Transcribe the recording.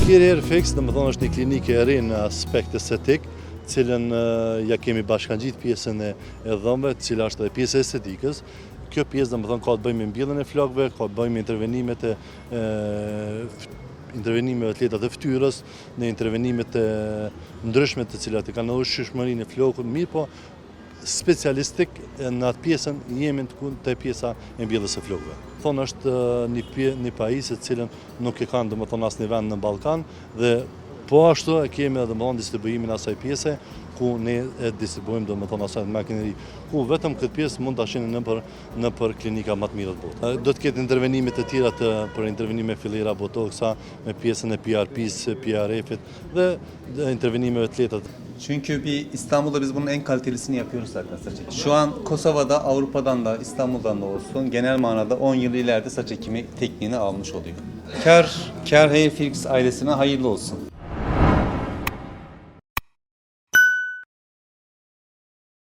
Kiri Hair Fix, domethënë është një klinikë e re në aspekt estetik, cilën ja kemi bashkangjit pjesën e dhëmbëve, cila është edhe pjesë e estetikës. Kjo pjesë domethënë ka të bëjë me mbjelljen e flokëve, ka të bëjë me intervenime të lehta të fytyrës, në intervenimet e ndryshme të cilat i kanë edhe shishmërinë e flokut, mirë po specialistik në atë pjesën jemi te pjesa e mbjelljes së flokëve. Thonë është një pajisje të cilën nuk e kanë domethënë asnjë vend në Ballkan dhe po ashtu e kemi edhe domethënë distribuimin asaj pjese ku ne e distribuojmë domethënë asaj makineri, ku vetëm këtë pjesë mund ta shihni nëpër klinika më të mira të botës. Do të ketë intervenime të tjera për intervenime fillera botoksa me pjesën e PRP-s, PRF-it dhe intervenimeve të lehta. Çünkü İstanbul'da biz bunun en kalitelisini yapıyoruz zaten saç ekimi. Şu an Kosova'da, Avrupa'dan da, İstanbul'dan da olsun genel manada 10 yıl ileride saç ekimi tekniğini almış oluyor. Kar Hair Fix ailesine hayırlı olsun.